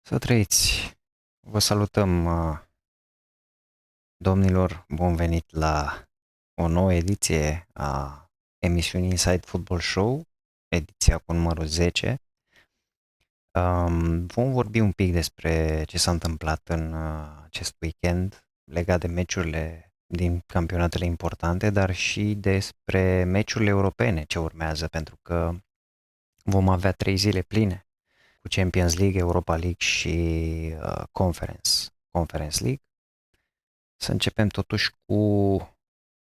Să trăiți! Vă salutăm, domnilor, bun venit la o nouă ediție a emisiunii Inside Football Show, ediția cu numărul 10. Vom vorbi un pic despre ce s-a întâmplat în acest weekend legat de meciurile din campionatele importante, dar și despre meciurile europene ce urmează, pentru că vom avea 3 zile pline cu Champions League, Europa League și Conference League. Să începem totuși cu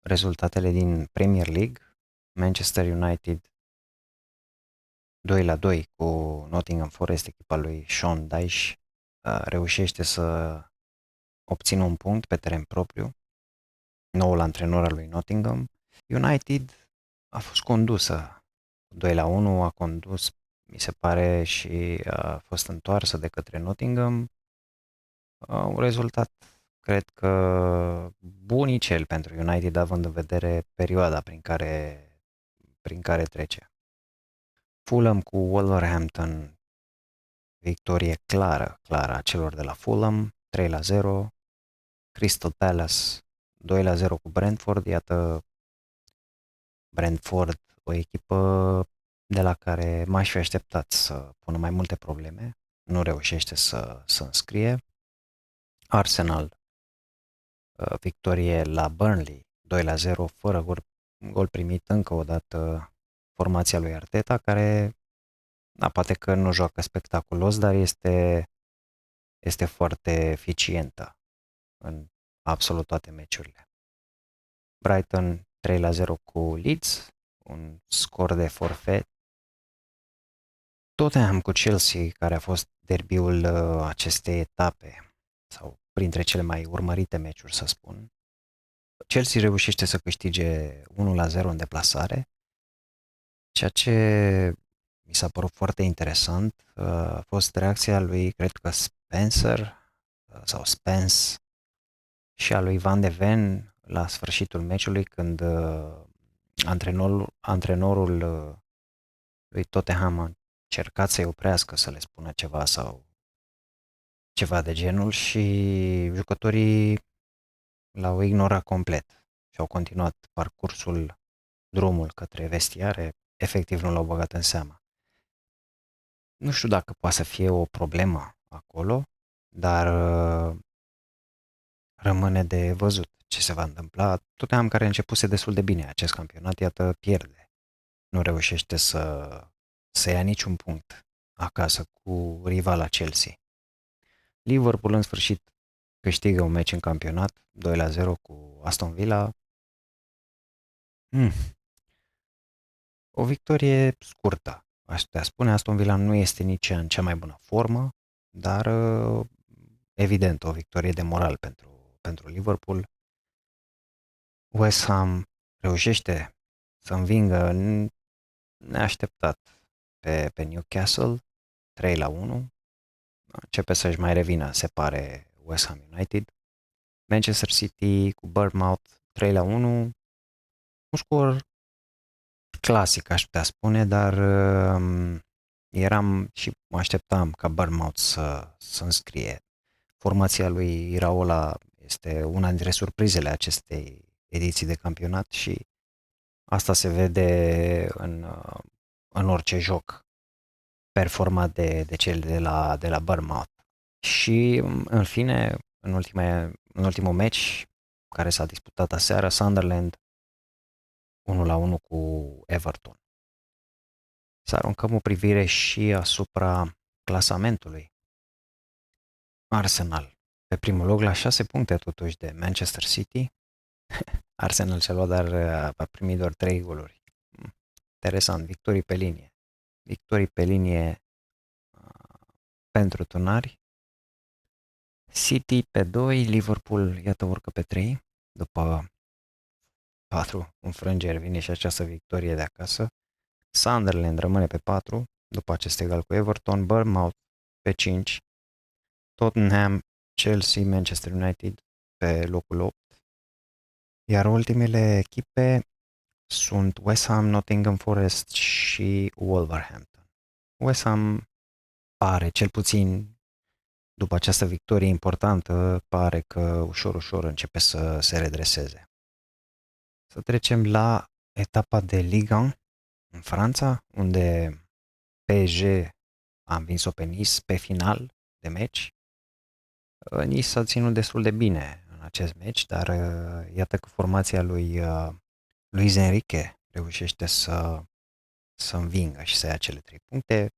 rezultatele din Premier League. Manchester United 2-2 cu Nottingham Forest, echipa lui Sean Dyche reușește să obțină un punct pe teren propriu, noul antrenor al lui Nottingham. United a fost condusă 2-1, a condus, mi se pare, și a fost întoarsă de către Nottingham. Un rezultat, cred că, bunicel pentru United, având în vedere perioada prin care trece. Fulham cu Wolverhampton, victorie clară a celor de la Fulham, 3-0. Crystal Palace, 2-0 cu Brentford. Iată, Brentford, o echipă de la care m-aș fi așteptat să pună mai multe probleme. Nu reușește să înscrie. Arsenal, victorie la Burnley, 2-0, fără gol primit încă o dată formația lui Arteta, care, da, poate că nu joacă spectaculos, dar este foarte eficientă în absolut toate meciurile. Brighton 3-0 cu Leeds, un scor de forfet. Tottenham cu Chelsea, care a fost derbiul acestei etape, sau printre cele mai urmărite meciuri, să spun. Chelsea reușește să câștige 1-0 în deplasare, ceea ce mi s-a părut foarte interesant. A fost reacția lui, cred că Spencer sau Spence, și a lui Van de Ven la sfârșitul meciului, când antrenorul lui Tottenham a încercat să-i oprească, să le spună ceva sau ceva de genul, și jucătorii l-au ignorat complet și au continuat drumul către vestiare, efectiv nu l-au băgat în seamă. Nu știu dacă poate să fie o problemă acolo, dar rămâne de văzut ce se va întâmpla. Tottenham, care începuse destul de bine acest campionat, iată, pierde. Nu reușește să ia niciun punct acasă cu rivala Chelsea. Liverpool, în sfârșit, câștigă un meci în campionat, 2-0 cu Aston Villa. O victorie scurtă, aș putea spune. Aston Villa nu este nici în cea mai bună formă, dar evident o victorie de moral pentru Liverpool. West Ham reușește să învingă neașteptat pe Newcastle, 3-1. Începe să-și mai revină, se pare, West Ham United. Manchester City cu Bournemouth, 3-1. Un scor clasic, aș putea spune, dar eram și mă așteptam ca Bournemouth să înscrie. Formația lui Iraola este una dintre surprizele acestei ediții de campionat și asta se vede în orice joc performat de cel de la Bournemouth. Și, în fine, în ultimul meci care s-a disputat aseară, Sunderland 1-1 cu Everton. Să aruncăm o privire și asupra clasamentului. Arsenal, pe primul loc la 6 puncte totuși de Manchester City. Arsenal și-a luat, dar a primit doar 3 goluri. Interesant, victorii pe linie. Victorii pe linie pentru tunari. City pe 2, Liverpool, iată, urcă pe 3, după 4 înfrângeri vine și această victorie de acasă. Sunderland rămâne pe 4, după acest egal cu Everton. Bournemouth pe 5, Tottenham, Chelsea, Manchester United pe locul 8, iar ultimele echipe sunt West Ham, Nottingham Forest și Wolverhampton. West Ham pare, cel puțin după această victorie importantă, pare că ușor, ușor începe să se redreseze. Să trecem la etapa de Ligue 1 în Franța, unde PSG a învins-o pe Nice pe final de meci. Nice s-a ținut destul de bine în acest meci, dar iată că formația lui Luis Enrique reușește să învingă și să ia cele 3 puncte.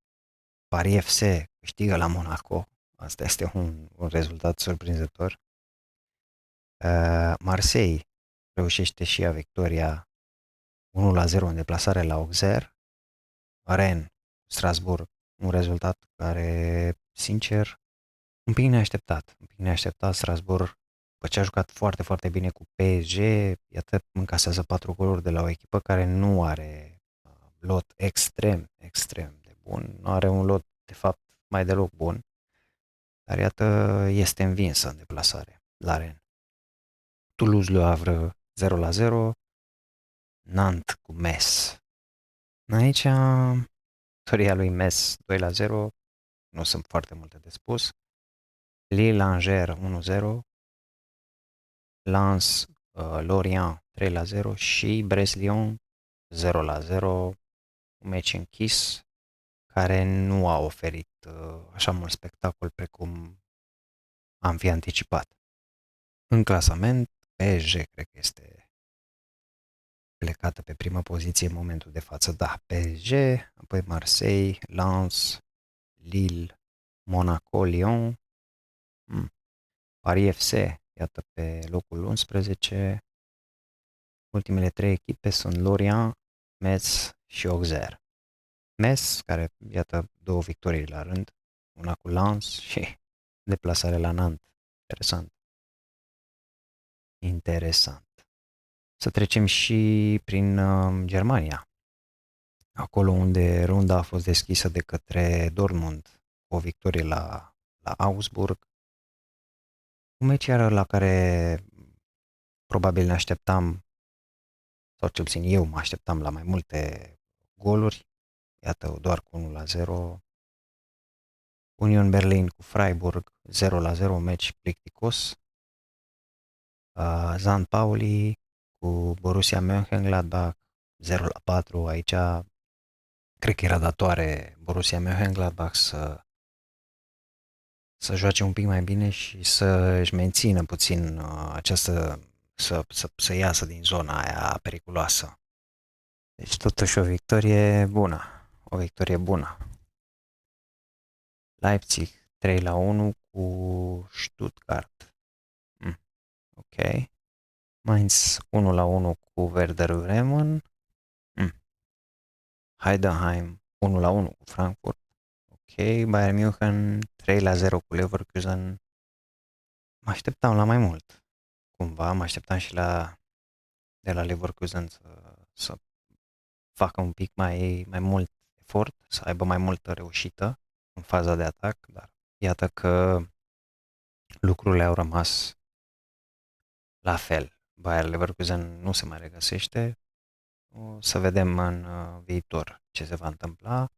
Paris FC câștigă la Monaco. Asta este un rezultat surprinzător. Marseille reușește și ea victoria 1-0 în deplasare la Auxerre. Rennes, Strasbourg, un rezultat care, sincer, un pic neașteptat. Un pic neașteptat. Strasbourg, după ce a jucat foarte, foarte bine cu PSG, iată, încasează 4 goluri de la o echipă care nu are lot extrem, extrem de bun. Nu are un lot, de fapt, mai deloc bun. Dar iată, este învinsă în deplasare la Rennes. Toulouse-Le Havre 0-0, Nantes cu Metz. Aici, victoria lui Metz 2-0, nu sunt foarte multe de spus. Lille-Angers 1-0, Lens Lorient 3-0 și Brest-Lyon 0-0, un meci închis care nu a oferit așa mult spectacol precum am fi anticipat. În clasament, PSG cred că este plecată pe prima poziție în momentul de față. Da, PSG, apoi Marseille, Lens, Lille, Monaco, Lyon, Paris FC, iată pe locul 11. Ultimele 3 echipe sunt Lorient, Metz și Auxerre. Metz, care, iată, 2 victorii la rând, una cu Lens și deplasare la Nantes. Interesant. Interesant. Să trecem și prin Germania, acolo unde runda a fost deschisă de către Dortmund, o victorie la Augsburg. Un meci iară la care probabil ne așteptam, sau cel puțin eu mă așteptam la mai multe goluri. Iată, doar cu 1-0. Union Berlin cu Freiburg 0-0, un meci plicticos. St. Pauli cu Borussia Mönchengladbach 0-4. Aici cred că era datoare Borussia Mönchengladbach să joace un pic mai bine și să își mențină puțin această, să iasă din zona aia periculoasă. Deci totuși o victorie bună. O victorie bună. Leipzig 3-1 cu Stuttgart. Ok. Mainz 1-1 cu Werder Bremen. Heidenheim 1-1 cu Frankfurt. Ok. Bayern München 3-0 cu Leverkusen. Mă așteptam la mai mult. Cumva mă așteptam și de la Leverkusen să facă un pic mai mult efort, să aibă mai multă reușită în faza de atac, dar iată că lucrurile au rămas la fel. Bayer Leverkusen nu se mai regăsește. O să vedem în viitor ce se va întâmpla.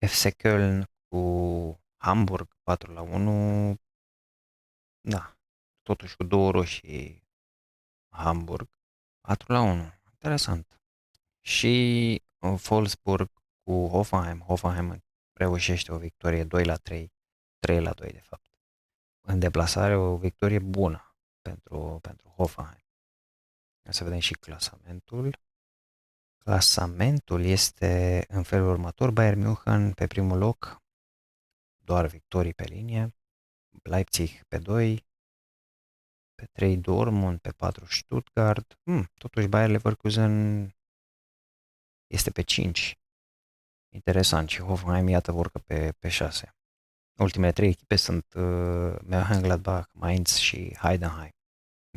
FC Köln cu Hamburg 4-1. Da, totuși cu 2 roșii Hamburg 4-1. Interesant. Și Wolfsburg cu Hoffenheim. Hoffenheim reușește o victorie 2-3, 3-2 de fapt. În deplasare o victorie bună pentru Hoffenheim. Să vedem și clasamentul. Clasamentul este în felul următor. Bayern München pe primul loc, doar victorii pe linie. Leipzig pe 2, pe 3 Dortmund, pe 4 Stuttgart. Totuși Bayer Leverkusen este pe 5. Interesant. Și Hoffenheim, iată, urcă pe 6. Ultimele 3 echipe sunt Mönchengladbach, Mainz și Heidenheim.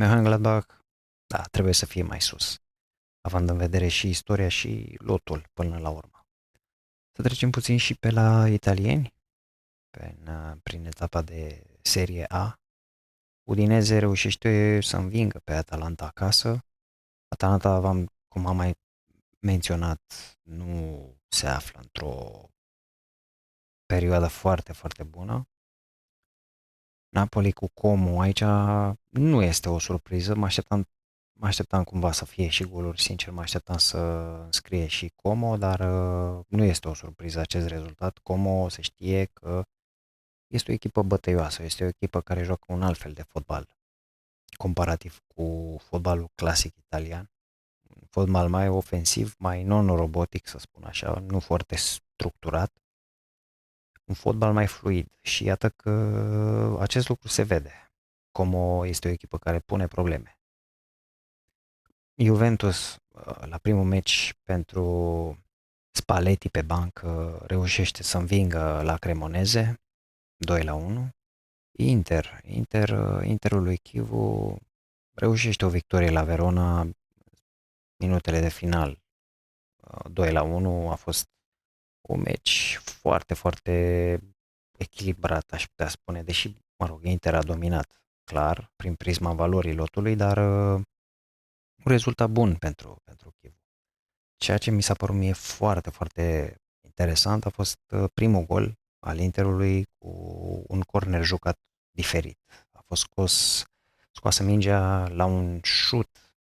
Mönchengladbach, da, trebuie să fie mai sus, având în vedere și istoria și lotul până la urmă. Să trecem puțin și pe la italieni, prin etapa de Serie A. Udinese reușește să învingă pe Atalanta acasă. Atalanta, cum am mai menționat, nu se află într-o perioadă foarte, foarte bună. Napoli cu Como, aici nu este o surpriză, mă așteptam cumva să fie și goluri, sincer, mă așteptam să înscrie și Como, dar nu este o surpriză acest rezultat. Como se știe că este o echipă bătăioasă, este o echipă care joacă un alt fel de fotbal, comparativ cu fotbalul clasic italian. Un fotbal mai ofensiv, mai non-robotic, să spun așa, nu foarte structurat, un fotbal mai fluid și iată că acest lucru se vede. Como este o echipă care pune probleme. Juventus, la primul meci pentru Spalletti pe bancă, reușește să învingă la Cremoneze 2-1. Interul lui Chivu reușește o victorie la Verona minutele de final. 2-1 a fost un meci foarte, foarte echilibrat, aș putea spune, deși, mă rog, Inter a dominat, clar, prin prisma valorii lotului, dar un rezultat bun pentru Chiv. Ceea ce mi s-a părut mie foarte, foarte interesant a fost primul gol al Interului cu un corner jucat diferit. A fost scoasă mingea la un șut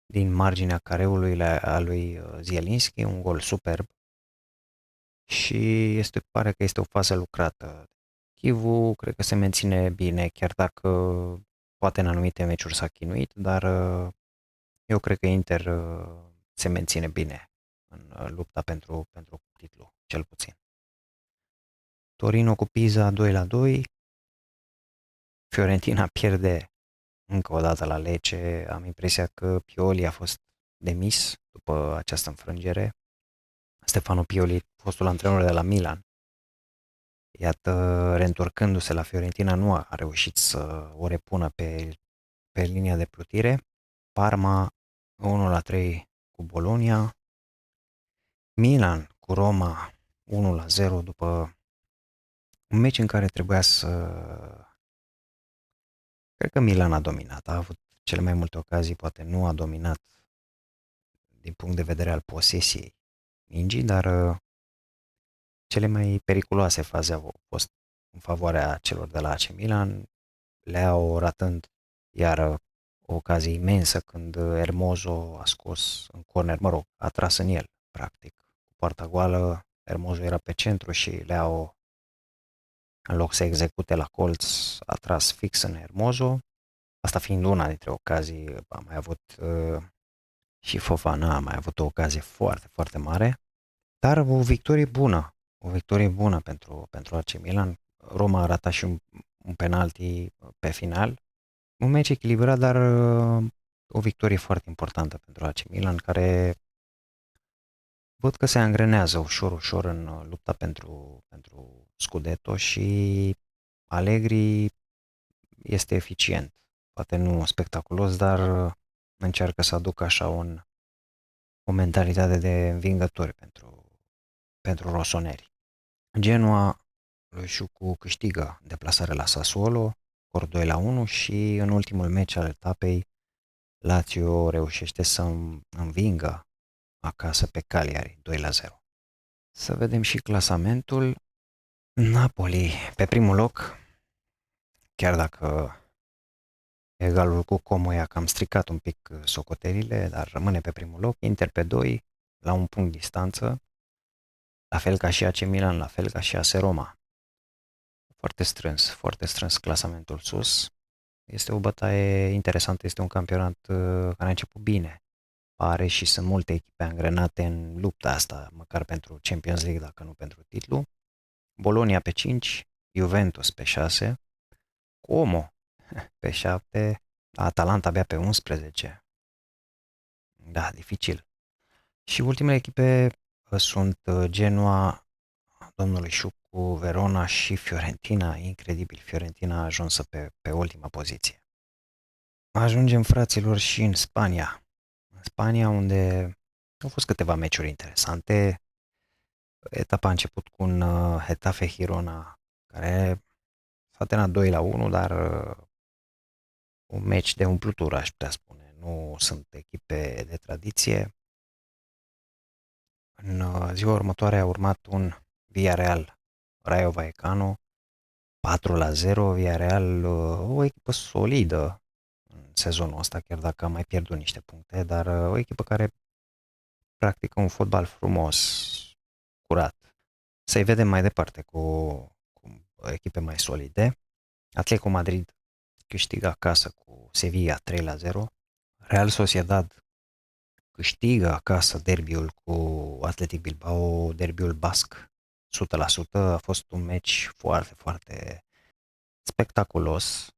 din marginea careului a lui Zielinski, un gol superb și pare că este o fază lucrată. Chivu cred că se menține bine, chiar dacă poate în anumite meciuri s-a chinuit, dar eu cred că Inter se menține bine în lupta pentru titlu, cel puțin. Torino cu Pisa 2-2, Fiorentina pierde încă o dată la Lecce, am impresia că Pioli a fost demis după această înfrângere. Stefano Pioli, fostul antrenor de la Milan, iată, reîntorcându-se la Fiorentina, nu a reușit să o repună pe linia de plutire. Parma 1-3 cu Bologna, Milan cu Roma 1-0 după un meci în care trebuia să... Cred că Milan a dominat, a avut cele mai multe ocazii, poate nu a dominat din punct de vedere al posesiei mingii, dar cele mai periculoase faze au fost în favoarea celor de la AC Milan, Leao ratând iar o ocazie imensă când Hermoso a scos în corner, mă rog, a tras în el, practic. Cu poarta goală, Hermoso era pe centru și Leao, în loc să execute la colț, a tras fix în Hermoso. Asta fiind una dintre ocazii, a mai avut și Fofana a mai avut o ocazie foarte, foarte mare, dar o victorie bună pentru AC Milan. Roma a ratat și un penalti pe final. Un meci echilibrat, dar o victorie foarte importantă pentru AC Milan, care văd că se angrenează ușor, ușor în lupta pentru Scudetto și Allegri este eficient. Poate nu spectaculos, dar încearcă să aducă așa o mentalitate de învingători pentru rosoneri. Genoa lui Șucu câștigă deplasarea la Sassuolo, scor 2-1 și în ultimul meci al etapei Lazio reușește să învingă acasă pe Cagliari 2-0. Să vedem și clasamentul. Napoli pe primul loc, chiar dacă egalul cu Como i-a cam stricat un pic socotelile, dar rămâne pe primul loc. Inter pe 2, la un punct distanță, la fel ca și AC Milan, la fel ca și AS Roma. Foarte strâns clasamentul sus. Este o bătaie interesantă, este un campionat care a început bine. Pare și sunt multe echipe angrenate în lupta asta, măcar pentru Champions League, dacă nu pentru titlu. Bologna pe 5, Juventus pe 6, Como pe 7, Atalanta abia pe 11. Da, dificil. Și ultimele echipe sunt Genoa, domnului Șucu, Verona și Fiorentina. Incredibil, Fiorentina a ajuns pe ultima poziție. Ajungem, fraților, și în Spania. În Spania, unde au fost câteva meciuri interesante. Etapa a început cu un Getafe Girona, care s-a terminat 2-1, dar un meci de umplutură, aș putea spune. Nu sunt echipe de tradiție. În ziua următoare a urmat un Villarreal Rayo Vallecano, 4-0, Villarreal, o echipă solidă în sezonul ăsta, chiar dacă a mai pierdut niște puncte, dar o echipă care practică un fotbal frumos, curat. Să-i vedem mai departe cu echipe mai solide. Atletico Madrid câștigă acasă cu Sevilla 3-0. Real Sociedad câștigă acasă derbiul cu Athletic Bilbao, derbiul basc. 100%. A fost un meci foarte, foarte spectaculos.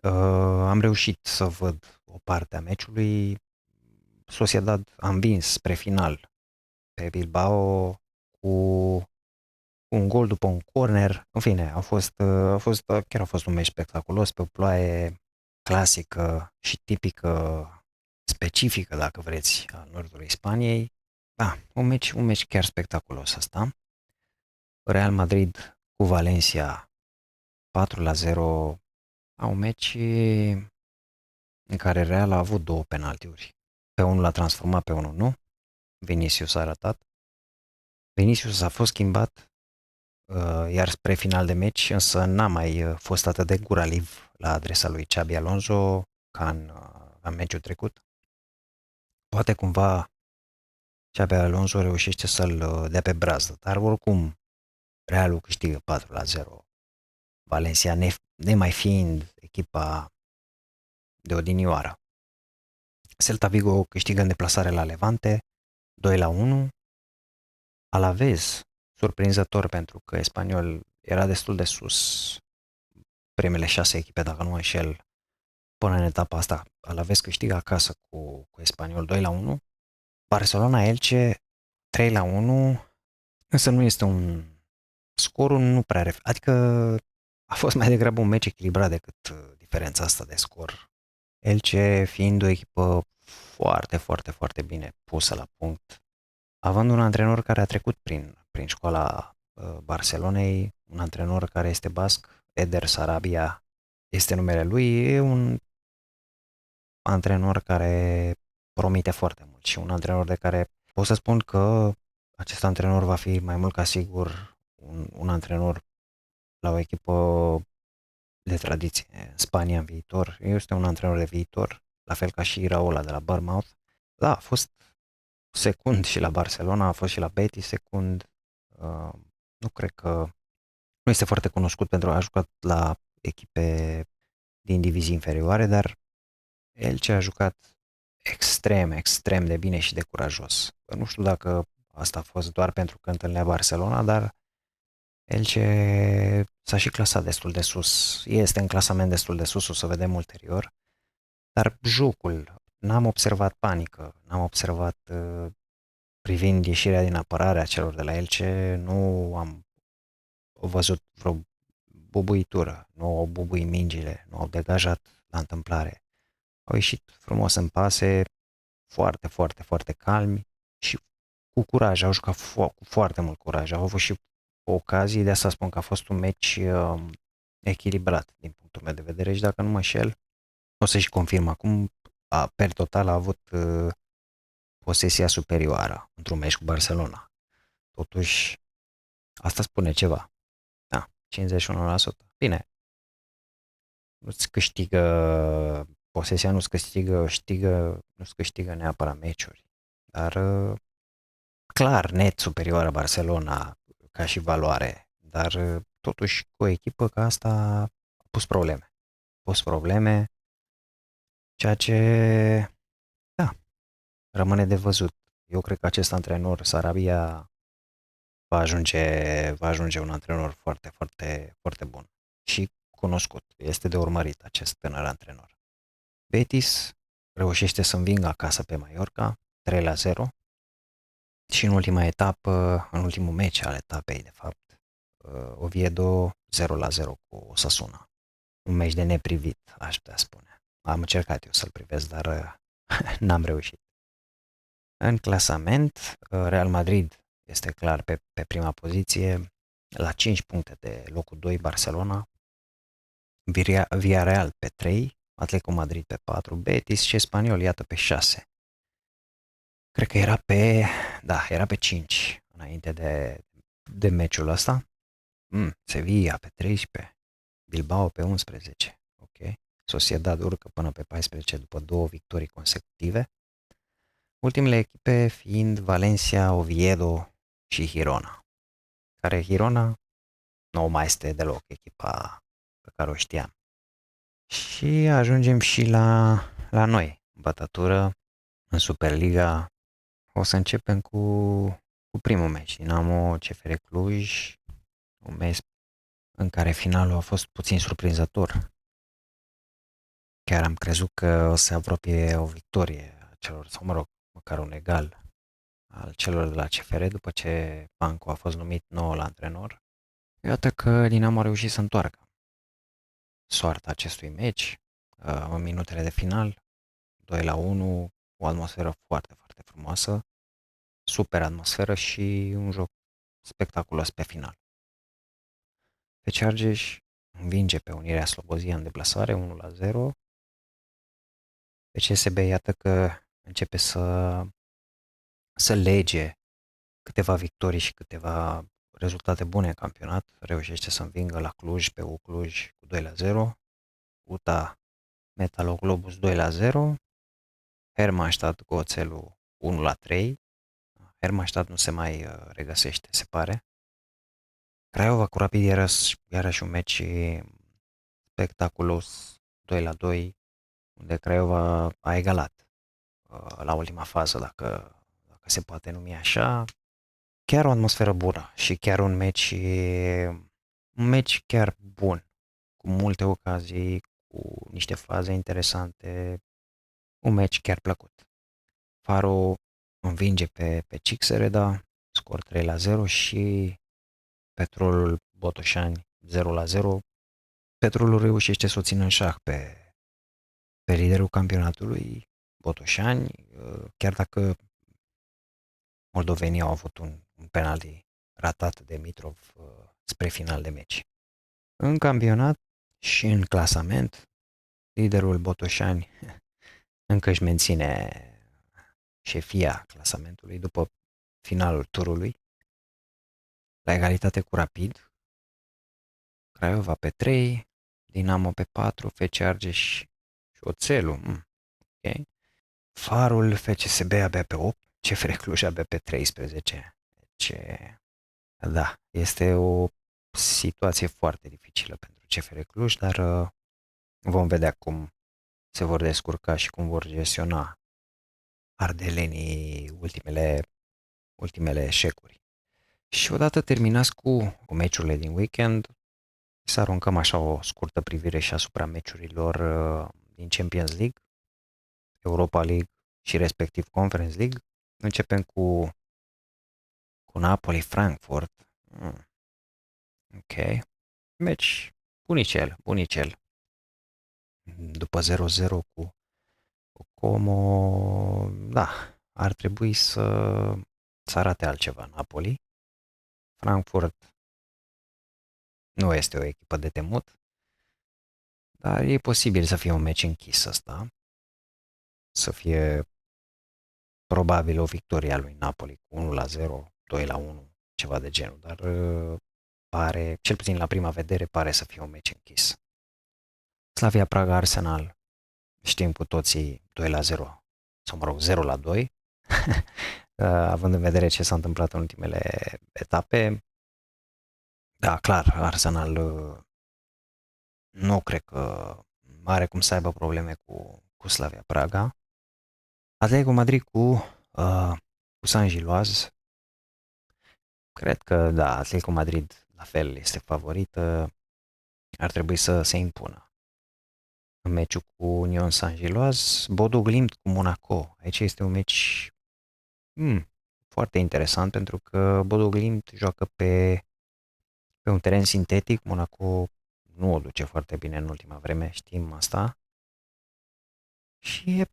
Am reușit să văd o parte a meciului. Sociedad a învins spre final pe Bilbao cu un gol după un corner. În fine, chiar a fost un meci spectaculos pe o ploaie clasică și tipică, specifică, dacă vreți, a nordului Spaniei. Da, un meci chiar spectaculos ăsta. Real Madrid cu Valencia 4-0, un meci în care Real a avut două penaltiuri. Pe unul l-a transformat, pe unul nu. Vinicius a arătat. Vinicius a fost schimbat, iar spre final de meci, însă n-a mai fost atât de guraliv la adresa lui Xabi Alonso ca în meciul trecut. Poate cumva Xabi Alonso reușește să-l dea pe brazdă, dar oricum Realul câștigă 4-0. Valencia nemai fiind echipa de odinioară. Celta Vigo câștigă în deplasare la Levante 2-1. Alavez, surprinzător pentru că Espanyol era destul de sus, primele 6 echipe, dacă nu mă înșel, până în etapa asta. Alavez câștigă acasă cu Espanyol 2-1. Barcelona-Elche 3-1, însă nu este un scorul nu prea adică a fost mai degrabă un meci echilibrat decât diferența asta de scor. Elche fiind o echipă foarte, foarte, foarte bine pusă la punct, având un antrenor care a trecut prin școala Barcelonei, un antrenor care este basc, Eder Sarabia este numele lui, e un antrenor care promite foarte mult și un antrenor de care pot să spun că acest antrenor va fi mai mult ca sigur un antrenor la o echipă de tradiție în Spania în viitor. Este un antrenor de viitor, la fel ca și Iraola de la Bournemouth. Da, a fost secund și la Barcelona, a fost și la Betis secund. Nu cred că nu este foarte cunoscut pentru a jucat la echipe din divizii inferioare, dar el ce a jucat extrem, extrem de bine și de curajos. Nu știu dacă asta a fost doar pentru că întâlnea Barcelona, dar el ce s-a și clasat destul de sus. Este în clasament destul de sus, o să vedem ulterior. Dar jocul, n-am observat panică, n-am observat privind ieșirea din apărare a celor de la Elche, nu am văzut vreo bubuitură, nu au bubuit mingile, nu au degajat la întâmplare. Au ieșit frumos în pase, foarte, foarte, foarte calmi și cu curaj, au jucat cu foarte mult curaj. Au avut și ocazii, de asta spun că a fost un meci echilibrat din punctul meu de vedere și dacă nu mă înșel, o să-și confirm acum, per total a avut posesia superioară într-un meci cu Barcelona. Totuși, asta spune ceva. Da, 51%. Bine, nu-ți câștigă posesia, nu-ți câștigă neapărat meciuri. Dar clar, net superioară Barcelona ca și valoare. Dar totuși cu o echipă ca asta a pus probleme. A pus probleme, ceea ce, da, rămâne de văzut. Eu cred că acest antrenor, Sarabia, va ajunge un antrenor foarte, foarte, foarte bun și cunoscut. Este de urmărit acest tânăr antrenor. Betis reușește să învingă acasă pe Mallorca 3-0 și în ultima etapă, în ultimul meci al etapei, de fapt, Oviedo 0-0 cu Osasuna. Un meci de neprivit, aș putea spune. Am încercat eu să-l privesc, dar n-am reușit. În clasament, Real Madrid este clar pe prima poziție, la 5 puncte de locul 2 Barcelona, Villarreal pe 3, Atletico Madrid pe 4, Betis și Espanyol, iată, pe 6. Cred că era pe 5 înainte de meciul ăsta. Sevilla pe 13, Bilbao pe 11, ok. Sociedad urcă până pe 14 după două victorii consecutive. Ultimele echipe fiind Valencia, Oviedo și Girona, care Girona nu mai este deloc echipa pe care o știam. Și ajungem și la noi, bătătură în Superliga. O să începem cu primul meci, Dinamo CFR Cluj, un meci în care finalul a fost puțin surprinzător. Chiar am crezut că o să apropie o victorie a celor, sau mă rog, măcar un egal al celor de la CFR după ce Banco a fost numit nou la antrenor. Iată că Dinamo a reușit să întoarcă soarta acestui meci în minutele de final, 2-1, o atmosferă foarte, foarte frumoasă, super atmosferă și un joc spectaculos pe final. Pe Chargers învinge pe Unirea Slobozia în deplasare 1-0. Pe CSB iată că începe să lege câteva victorii și câteva rezultate bune în campionat. Reușește să învingă la Cluj pe Cluj cu 2-0. UTA Metaloglobus 2-0. Hermannstadt cu Oțelul 1-3. Hermannstadt nu se mai regăsește, se pare. Craiova cu Rapid iarăși un meci spectaculos 2-2, unde Craiova a egalat la ultima fază, dacă se poate numi așa. Chiar o atmosferă bună și chiar un meci chiar bun, cu multe ocazii, cu niște faze interesante, un meci chiar plăcut. Faro învinge pe Cixereda, scor 3-0 și Petrolul Botoșani 0-0. Petrolul reușește să o țină în șah pe liderul campionatului, Botoșani, chiar dacă moldovenii au avut un penalti ratat de Mitrov spre final de meci. În campionat și în clasament, liderul Botoșani încă își menține șefia clasamentului după finalul turului, la egalitate cu Rapid, Craiova pe 3, Dinamo pe 4, FC Argeș și Oțelul. Ok. Farul FCSB abia pe 8, CFR Cluj abia pe 13. Deci, da, este o situație foarte dificilă pentru CFR Cluj, dar vom vedea cum se vor descurca și cum vor gestiona ardelenii ultimele eșecuri. Și odată terminați cu meciurile din weekend, să aruncăm așa o scurtă privire și asupra meciurilor din Champions League, Europa League și respectiv Conference League. Începem cu Napoli-Frankfurt. Ok. Meci bunicel. După 0-0 cu Como, da, ar trebui să arate altceva Napoli. Frankfurt nu este o echipă de temut, dar e posibil să fie un meci închis ăsta, să fie probabil o victorie a lui Napoli cu 1-0, 2-1, ceva de genul, dar pare, cel puțin la prima vedere, pare să fie un meci închis. Slavia Praga Arsenal, știm cu toții 2-0, sau mă rog 0-2, având în vedere ce s-a întâmplat în ultimele etape. Da, clar, Arsenal nu cred că are cum să aibă probleme cu Slavia Praga. Atletico Madrid cu Saint-Gilloise. Cred că, da, Atletico Madrid la fel este favorită. Ar trebui să se impună. În meciul cu Union Saint-Gilloise, Bodo Glimt cu Monaco. Aici este un meci foarte interesant pentru că Bodo Glimt joacă pe un teren sintetic. Monaco nu o duce foarte bine în ultima vreme, știm asta. Și e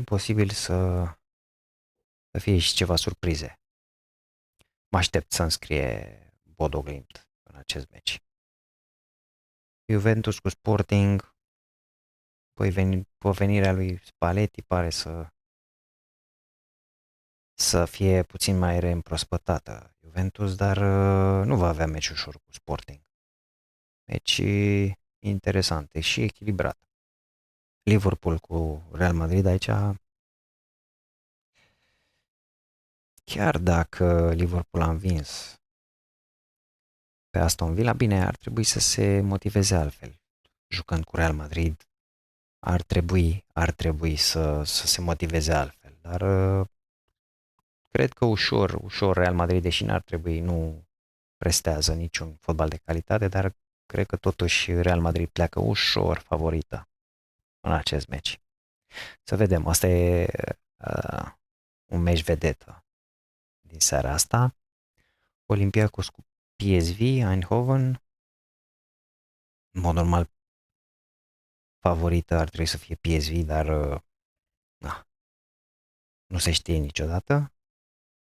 posibil să fie și ceva surprize. Mă aștept să înscrie Bodo Glimt în acest meci. Juventus cu Sporting, păi venirea lui Spalletti pare să fie puțin mai reîmprospătată Juventus, dar nu va avea meci ușor cu Sporting. Meci interesant și echilibrat. Liverpool cu Real Madrid aici, chiar dacă Liverpool a învins pe Aston Villa, bine, ar trebui să se motiveze altfel. Jucând cu Real Madrid, ar trebui să se motiveze altfel. Dar cred că ușor Real Madrid, deși n-ar trebui, nu prestează niciun fotbal de calitate, dar cred că totuși Real Madrid pleacă ușor favorită în acest meci. Să vedem, asta e un meci vedetă din seara asta. Olympiacos cu PSV, Eindhoven, în mod normal favorită ar trebui să fie PSV, dar na, nu se știe niciodată.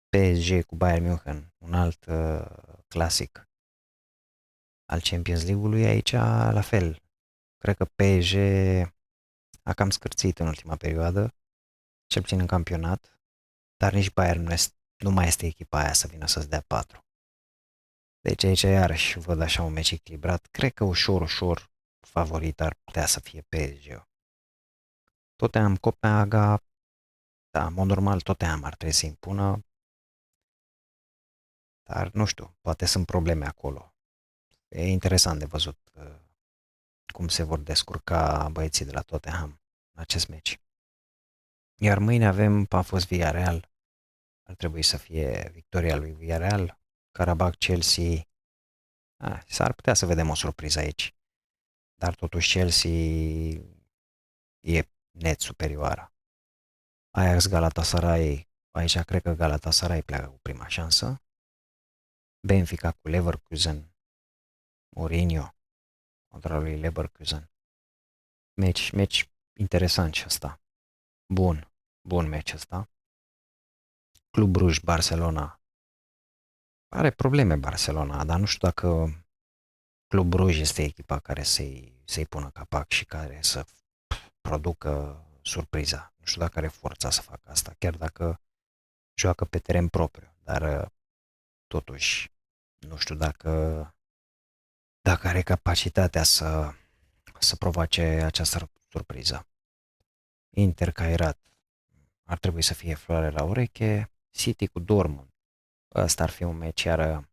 PSG cu Bayern München, un alt clasic al Champions League-ului, aici la fel. Cred că PSG a cam scârțit în ultima perioadă, cel puțin în campionat, dar nici Bayern nu mai este echipa aia să vină să-ți dea 4. Deci aici iarăși văd așa un meci echilibrat. Cred că ușor favorit ar putea să fie PSG. Tottenham Copenhaga, da, în mod normal Tottenham ar trebui să impună, dar nu știu, poate sunt probleme acolo. E interesant de văzut cum se vor descurca băieții de la Tottenham în acest meci. Iar mâine avem Pafos Villarreal. Ar trebui să fie victoria lui Villarreal. Karabakh Chelsea. S-ar putea să vedem o surpriză aici. Dar totuși Chelsea e net superioară. Ajax Galatasaray. Aici cred că Galatasaray pleacă cu prima șansă. Benfica cu Leverkusen. Mourinho contra lui Leverkusen. Meci interesant și ăsta. Bun meci ăsta. Club Bruj, Barcelona. Are probleme Barcelona, dar nu știu dacă Club Bruj este echipa care să-i pună capac și care să producă surpriza. Nu știu dacă are forța să facă asta, chiar dacă joacă pe teren propriu, dar totuși nu știu dacă are capacitatea să provoace această surpriză. Inter Cairat ar trebui să fie floare la ureche. City cu Dortmund. Ăsta ar fi un meci iar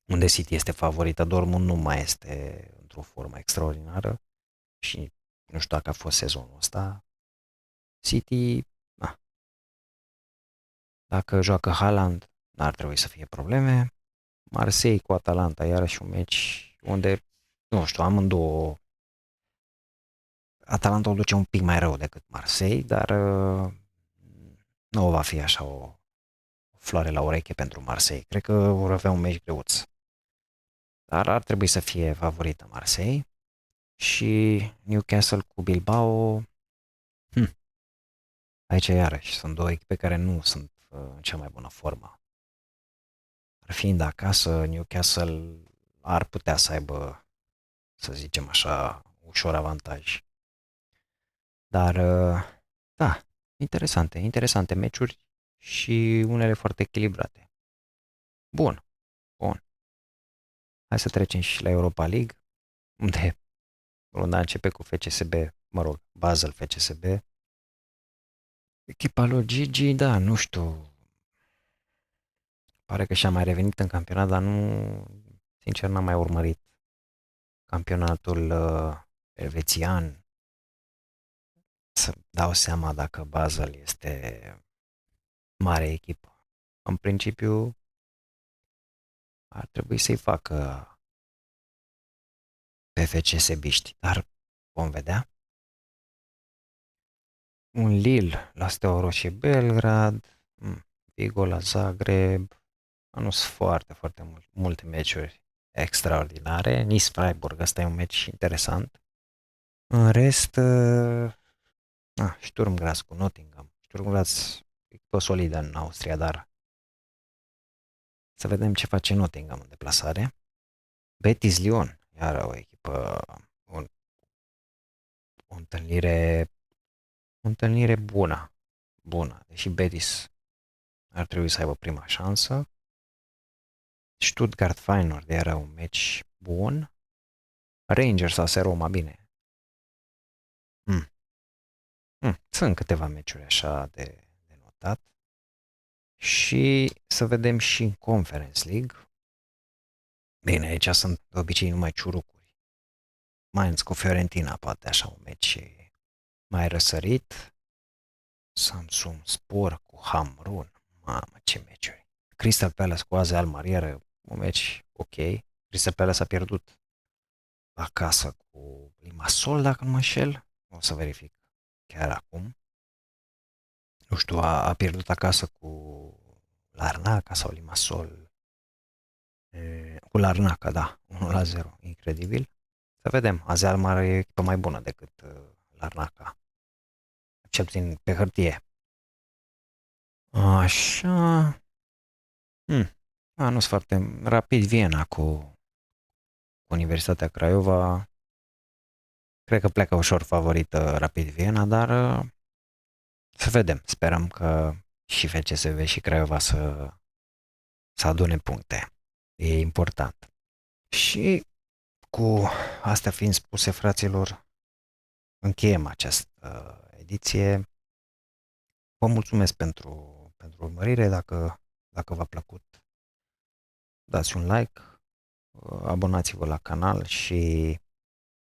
unde City este favorită. Dortmund nu mai este într-o formă extraordinară și nu știu dacă a fost sezonul ăsta. City, dacă joacă Haaland, n-ar trebui să fie probleme. Marseille cu Atalanta, iarăși un meci unde, nu știu, amândouă, Atalanta o duce un pic mai rău decât Marseille, dar nu va fi așa o floare la ureche pentru Marseille. Cred că vor avea un meci greuț. Dar ar trebui să fie favorită Marseille. Și Newcastle cu Bilbao. Aici iarăși sunt două echipe care nu sunt în cea mai bună formă. Ar fiind acasă, Newcastle ar putea să aibă, să zicem așa, ușor avantaj. Dar, da, interesante meciuri și unele foarte echilibrate. Bun. Hai să trecem și la Europa League, unde runda începe cu FCSB, Basel FCSB. Echipa lui Gigi, da, nu știu, pare că și-a mai revenit în campionat, dar sincer, n-am mai urmărit campionatul elvețian să dau seama dacă Basel este mare echipă. În principiu, ar trebui să-i facă pe FCSB-ști, dar vom vedea. Un Lille la Steaua Roșie Belgrad, Vigo la Zagreb, nu sunt foarte multe meciuri extraordinare. Nice Freiburg, ăsta e un meci interesant. În rest, Sturm Graz cu Nottingham. Sturm Graz e tot solidă în Austria, dar să vedem ce face Nottingham în deplasare. Betis Lyon, iar o echipă, o întâlnire bună, deși Betis ar trebui să aibă prima șansă. Stuttgart-Feyenoord era un meci bun. Rangers Roma, bine. Mm. Sunt câteva meciuri așa de notat. Și să vedem și în Conference League. Bine, aici sunt de obicei numai ciurucuri. Mainz cu Fiorentina, poate așa un meci mai răsărit. Samsung Spor cu Hamrun. Mamă, ce meciuri. Crystal Palace cu AZ Almariere, un meci ok. Crystal Palace a pierdut acasă cu Limassol, dacă nu mă înșel. O să verific chiar acum. Nu știu, a pierdut acasă cu Larnaca sau Limassol. Cu Larnaca, da, 1-0, incredibil. Să vedem, AZ Almar e echipă mai bună decât Larnaca, cel puțin pe hârtie. Așa, nu sunt foarte rapid Viena cu Universitatea Craiova. Cred că pleacă ușor favorită Rapid Viena, dar să vedem. Sperăm că și FCSB și Craiova să adune puncte. E important. Și cu astea fiind spuse, fraților, încheiem această ediție. Vă mulțumesc pentru urmărire. Dacă v-a plăcut, dați un like, abonați-vă la canal și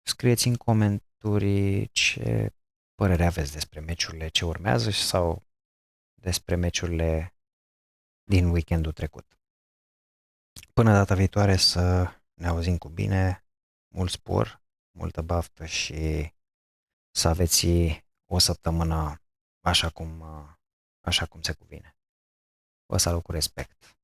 scrieți în comentarii ce părere aveți despre meciurile ce urmează sau despre meciurile din weekendul trecut. Până data viitoare să ne auzim cu bine, mult spor, multă baftă și să aveți o săptămână așa cum se cuvine. Vă salut cu respect.